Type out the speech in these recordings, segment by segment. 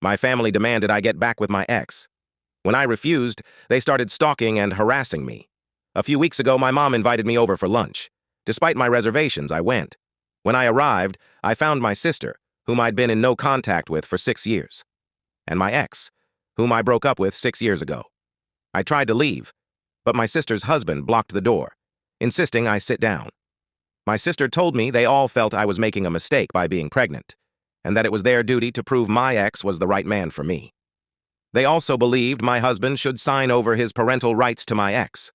My family demanded I get back with my ex. When I refused, they started stalking and harassing me. A few weeks ago, my mom invited me over for lunch. Despite my reservations, I went. When I arrived, I found my sister, whom I'd been in no contact with for 6 years, and my ex, whom I broke up with 6 years ago. I tried to leave, but my sister's husband blocked the door, insisting I sit down. My sister told me they all felt I was making a mistake by being pregnant, and that it was their duty to prove my ex was the right man for me. They also believed my husband should sign over his parental rights to my ex.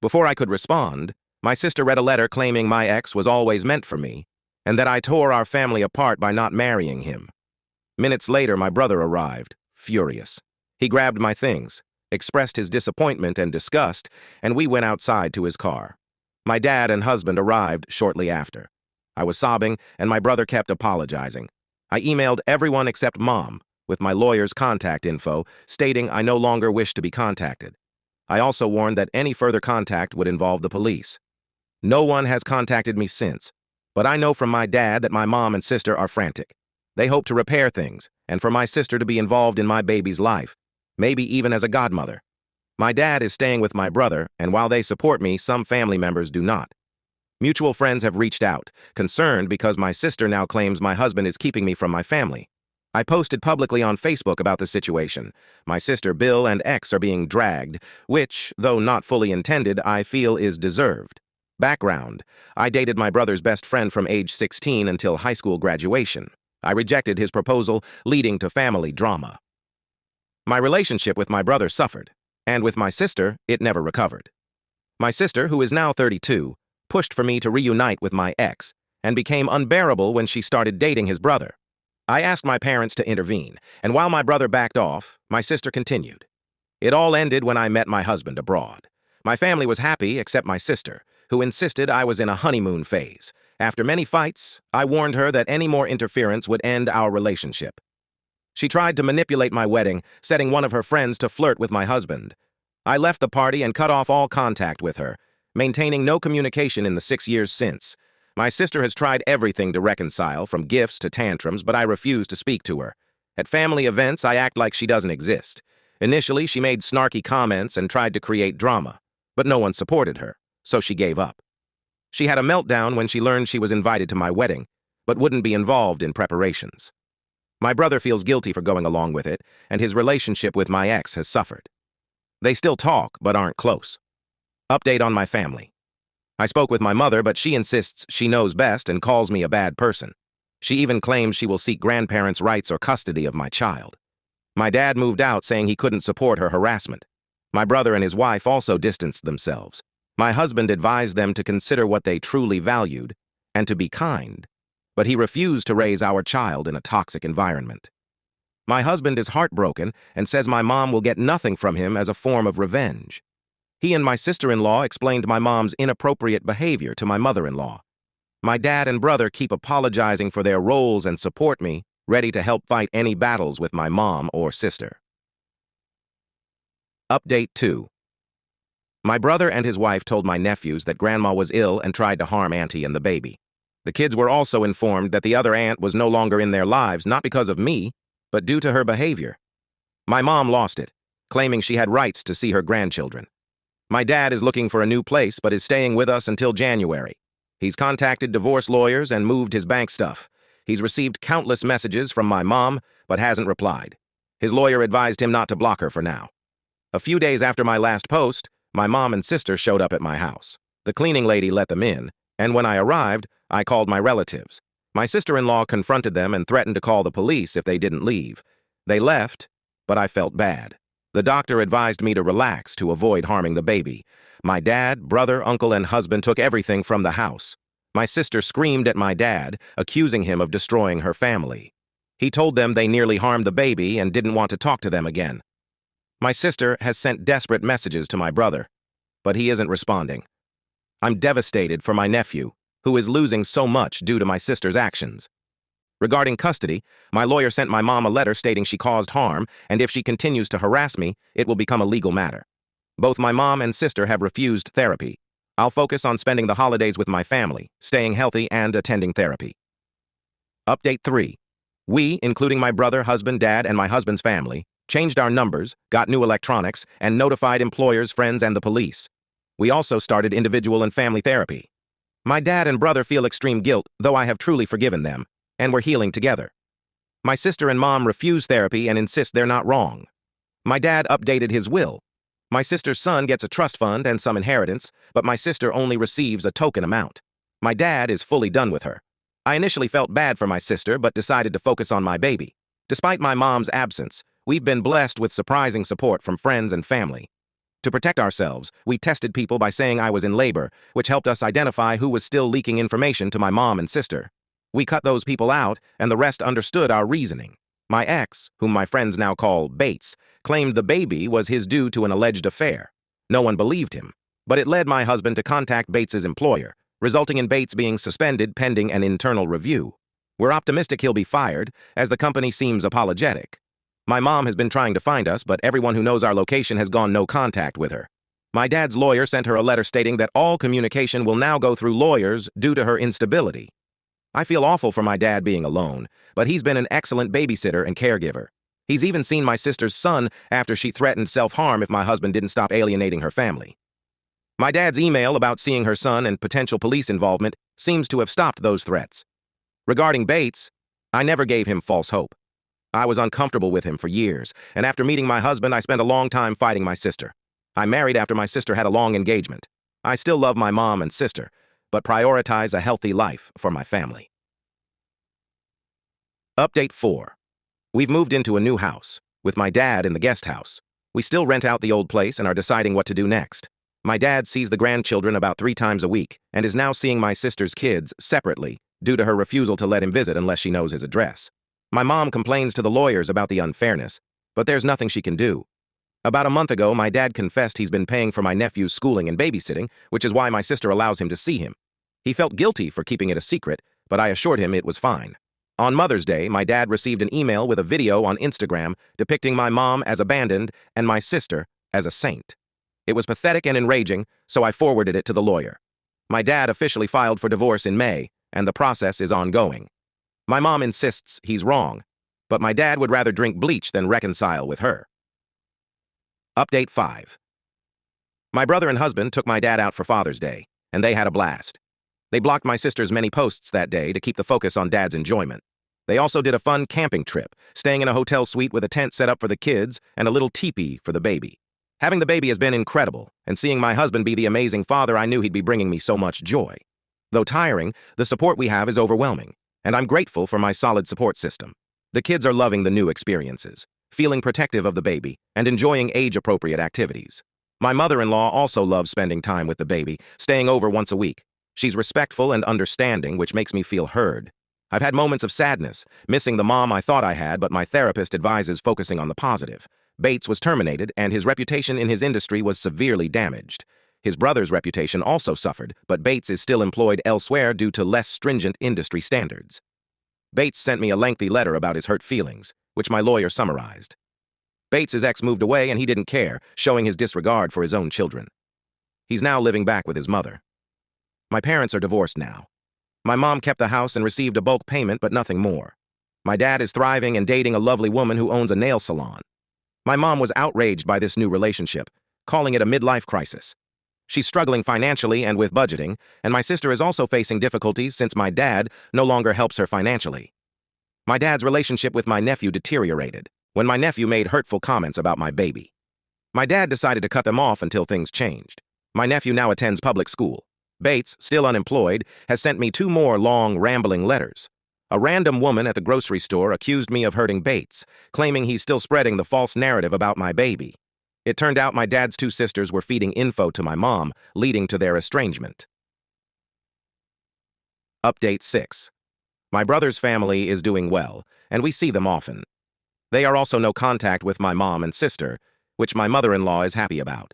Before I could respond, my sister read a letter claiming my ex was always meant for me, and that I tore our family apart by not marrying him. Minutes later, my brother arrived, furious. He grabbed my things, expressed his disappointment and disgust, and we went outside to his car. My dad and husband arrived shortly after. I was sobbing, and my brother kept apologizing. I emailed everyone except Mom, with my lawyer's contact info, stating I no longer wish to be contacted. I also warned that any further contact would involve the police. No one has contacted me since, but I know from my dad that my mom and sister are frantic. They hope to repair things, and for my sister to be involved in my baby's life, maybe even as a godmother. My dad is staying with my brother, and while they support me, some family members do not. Mutual friends have reached out, concerned because my sister now claims my husband is keeping me from my family. I posted publicly on Facebook about the situation. My sister Bill and ex are being dragged, which, though not fully intended, I feel is deserved. Background: I dated my brother's best friend from age 16 until high school graduation. I rejected his proposal, leading to family drama. My relationship with my brother suffered, and with my sister, it never recovered. My sister, who is now 32, pushed for me to reunite with my ex, and became unbearable when she started dating his brother. I asked my parents to intervene, and while my brother backed off, my sister continued. It all ended when I met my husband abroad. My family was happy except my sister, who insisted I was in a honeymoon phase. After many fights, I warned her that any more interference would end our relationship. She tried to manipulate my wedding, setting one of her friends to flirt with my husband. I left the party and cut off all contact with her, maintaining no communication in the 6 years since. My sister has tried everything to reconcile, from gifts to tantrums, but I refuse to speak to her. At family events, I act like she doesn't exist. Initially, she made snarky comments and tried to create drama, but no one supported her, so she gave up. She had a meltdown when she learned she was invited to my wedding, but wouldn't be involved in preparations. My brother feels guilty for going along with it, and his relationship with my ex has suffered. They still talk, but aren't close. Update on my family. I spoke with my mother, but she insists she knows best and calls me a bad person. She even claims she will seek grandparents' rights or custody of my child. My dad moved out, saying he couldn't support her harassment. My brother and his wife also distanced themselves. My husband advised them to consider what they truly valued and to be kind, but he refused to raise our child in a toxic environment. My husband is heartbroken and says my mom will get nothing from him as a form of revenge. He and my sister-in-law explained my mom's inappropriate behavior to my mother-in-law. My dad and brother keep apologizing for their roles and support me, ready to help fight any battles with my mom or sister. Update 2. My brother and his wife told my nephews that Grandma was ill and tried to harm Auntie and the baby. The kids were also informed that the other aunt was no longer in their lives, not because of me, but due to her behavior. My mom lost it, claiming she had rights to see her grandchildren. My dad is looking for a new place, but is staying with us until January. He's contacted divorce lawyers and moved his bank stuff. He's received countless messages from my mom, but hasn't replied. His lawyer advised him not to block her for now. A few days after my last post, my mom and sister showed up at my house. The cleaning lady let them in, and when I arrived, I called my relatives. My sister-in-law confronted them and threatened to call the police if they didn't leave. They left, but I felt bad. The doctor advised me to relax to avoid harming the baby. My dad, brother, uncle, and husband took everything from the house. My sister screamed at my dad, accusing him of destroying her family. He told them they nearly harmed the baby and didn't want to talk to them again. My sister has sent desperate messages to my brother, but he isn't responding. I'm devastated for my nephew, who is losing so much due to my sister's actions. Regarding custody, my lawyer sent my mom a letter stating she caused harm, and if she continues to harass me, it will become a legal matter. Both my mom and sister have refused therapy. I'll focus on spending the holidays with my family, staying healthy, and attending therapy. Update 3. We, including my brother, husband, dad, and my husband's family, changed our numbers, got new electronics, and notified employers, friends, and the police. We also started individual and family therapy. My dad and brother feel extreme guilt, though I have truly forgiven them, and we're healing together. My sister and mom refuse therapy and insist they're not wrong. My dad updated his will. My sister's son gets a trust fund and some inheritance, but my sister only receives a token amount. My dad is fully done with her. I initially felt bad for my sister, but decided to focus on my baby. Despite my mom's absence, we've been blessed with surprising support from friends and family. To protect ourselves, we tested people by saying I was in labor, which helped us identify who was still leaking information to my mom and sister. We cut those people out, and the rest understood our reasoning. My ex, whom my friends now call Bates, claimed the baby was his due to an alleged affair. No one believed him, but it led my husband to contact Bates's employer, resulting in Bates being suspended pending an internal review. We're optimistic he'll be fired, as the company seems apologetic. My mom has been trying to find us, but everyone who knows our location has gone no contact with her. My dad's lawyer sent her a letter stating that all communication will now go through lawyers due to her instability. I feel awful for my dad being alone, but he's been an excellent babysitter and caregiver. He's even seen my sister's son after she threatened self-harm if my husband didn't stop alienating her family. My dad's email about seeing her son and potential police involvement seems to have stopped those threats. Regarding Bates, I never gave him false hope. I was uncomfortable with him for years, and after meeting my husband, I spent a long time fighting my sister. I married after my sister had a long engagement. I still love my mom and sister, but prioritize a healthy life for my family. Update 4. We've moved into a new house, with my dad in the guest house. We still rent out the old place and are deciding what to do next. My dad sees the grandchildren about 3 times a week and is now seeing my sister's kids separately due to her refusal to let him visit unless she knows his address. My mom complains to the lawyers about the unfairness, but there's nothing she can do. About a month ago, my dad confessed he's been paying for my nephew's schooling and babysitting, which is why my sister allows him to see him. He felt guilty for keeping it a secret, but I assured him it was fine. On Mother's Day, my dad received an email with a video on Instagram depicting my mom as abandoned and my sister as a saint. It was pathetic and enraging, so I forwarded it to the lawyer. My dad officially filed for divorce in May, and the process is ongoing. My mom insists he's wrong, but my dad would rather drink bleach than reconcile with her. Update 5. My brother and husband took my dad out for Father's Day, and they had a blast. They blocked my sister's many posts that day to keep the focus on Dad's enjoyment. They also did a fun camping trip, staying in a hotel suite with a tent set up for the kids and a little teepee for the baby. Having the baby has been incredible, and seeing my husband be the amazing father I knew he'd be bringing me so much joy. Though tiring, the support we have is overwhelming, and I'm grateful for my solid support system. The kids are loving the new experiences, feeling protective of the baby, and enjoying age-appropriate activities. My mother-in-law also loves spending time with the baby, staying over once a week. She's respectful and understanding, which makes me feel heard. I've had moments of sadness, missing the mom I thought I had, but my therapist advises focusing on the positive. Bates was terminated, and his reputation in his industry was severely damaged. His brother's reputation also suffered, but Bates is still employed elsewhere due to less stringent industry standards. Bates sent me a lengthy letter about his hurt feelings, which my lawyer summarized. Bates's ex moved away and he didn't care, showing his disregard for his own children. He's now living back with his mother. My parents are divorced now. My mom kept the house and received a bulk payment, but nothing more. My dad is thriving and dating a lovely woman who owns a nail salon. My mom was outraged by this new relationship, calling it a midlife crisis. She's struggling financially and with budgeting, and my sister is also facing difficulties since my dad no longer helps her financially. My dad's relationship with my nephew deteriorated when my nephew made hurtful comments about my baby. My dad decided to cut them off until things changed. My nephew now attends public school. Bates, still unemployed, has sent me 2 more long, rambling letters. A random woman at the grocery store accused me of hurting Bates, claiming he's still spreading the false narrative about my baby. It turned out my dad's 2 sisters were feeding info to my mom, leading to their estrangement. Update 6. My brother's family is doing well, and we see them often. They are also no contact with my mom and sister, which my mother-in-law is happy about.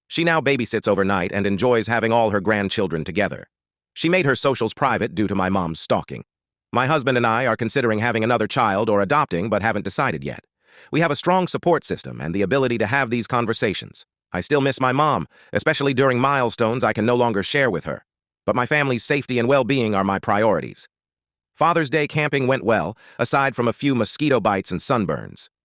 She now babysits overnight and enjoys having all her grandchildren together. She made her socials private due to my mom's stalking. My husband and I are considering having another child or adopting, but haven't decided yet. We have a strong support system and the ability to have these conversations. I still miss my mom, especially during milestones I can no longer share with her. But my family's safety and well-being are my priorities. Father's Day camping went well, aside from a few mosquito bites and sunburns.